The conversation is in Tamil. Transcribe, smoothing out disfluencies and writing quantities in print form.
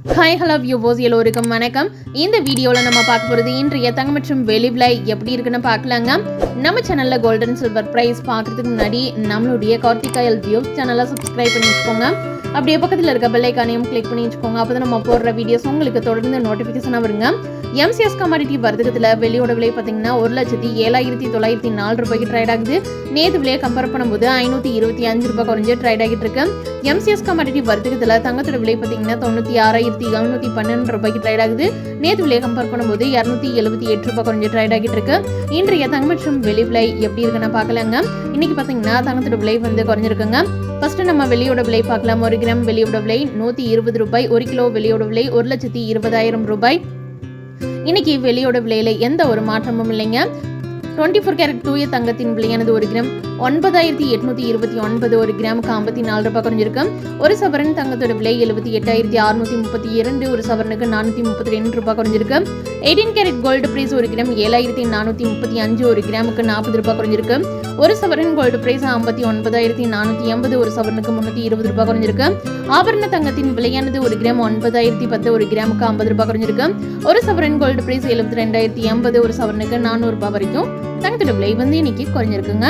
ஹாய் ஹலோ வியூவர்ஸ் எல்லோருக்கும் வணக்கம். இந்த வீடியோவில் நம்ம பார்க்க போகிறது இன்றைய தங்கம் மற்றும் வெள்ளி விலை எப்படி இருக்குன்னு பார்க்கலாங்க. நம்ம சேனலில் கோல்டன் சில்வர் ப்ரைஸ் பார்க்குறதுக்கு முன்னாடி நம்மளுடைய கார்த்திகாயல் வியூஸ் சேனலை சப்ஸ்கிரைப் பண்ணி வச்சுக்கோங்க. அப்படியே பக்கத்தில் இருக்க பெல் ஐக்கானையும் கிளிக் பண்ணி வச்சுக்கோங்க. அப்போ தான் நம்ம போடுற வீடியோஸ் உங்களுக்கு தொடர்ந்து நோட்டிஃபிகேஷனாக வருங்க. எம்சிஎஸ் கமாடிட்டி வர்த்தகத்தில் வெள்ளியோட விலை பார்த்தீங்கன்னா 1,07,904 ரூபாய்க்கு ட்ரேட் ஆகுது. நேற்று விலையை கம்பேர் பண்ணும்போது 525 ரூபாய் குறைஞ்சு ட்ரேட் ஆகிட்டு இருக்கு. எம்சிஎஸ் கமாடிட்டி வர்த்தகத்தில் தங்கத்தோட விலை பார்த்தீங்கன்னா 96,712 ரூபாய்க்கு ட்ரேட் ஆகுது. நேற்று விலையை கம்பேர் பண்ணும்போது 278 ரூபாய் குறைஞ்சு ட்ரேட் ஆகிட்டு இருக்கு. இன்றைய தங்கம் மற்றும் வெள்ளி விலை எப்படி இருக்குன்னு பார்க்கலாங்க. இன்னைக்கு பார்த்தீங்கன்னா தங்கத்தோட விலை குறைஞ்சிருக்குங்க. ஃபர்ஸ்ட் நம்ம வெள்ளியோட விலை பார்க்கலாம். 1 கிராம் வெள்ளியோட விலை 120 ரூபாய். 1 கிலோ வெள்ளியோட விலை 1,20,000 ரூபாய். இன்னைக்கு வெள்ளியோட விலையில எந்த ஒரு மாற்றமும் இல்லைங்க. 24 கேரட் தூய தங்கத்தின் விலையானது 1 கிராம் 9,829. 1 கிராமுக்கு 54 ரூபாய் குறைஞ்சிருக்கு. ஒரு சவரன் தங்கத்தோட விலை 78,632. ஒரு சவரனுக்கு 432 ரூபாய் குறைஞ்சிருக்கு. 18 கேரட் கோல்டு பிரைஸ் 1 கிராம் 7,435. 1 கிராமுக்கு 40 ரூபாய் குறைஞ்சிருக்கு. ஒரு சவரன் கோல்டு பிரைஸ் 59,480. ஒரு சவரனுக்கு 320 ரூபாய் குறைஞ்சிருக்கு. ஆபரண தங்கத்தின் விலையானது 1 கிராம் 9,010. 1 கிராமுக்கு 50 ரூபாய் குறைஞ்சிருக்கு. ஒரு சவரன் கோல்டு பிரைஸ் 72,080. ஒரு சவரனுக்கு 400 ரூபாய் வரைக்கும் தங்கத்தோட விலை இன்னைக்கு குறைஞ்சிருக்குங்க.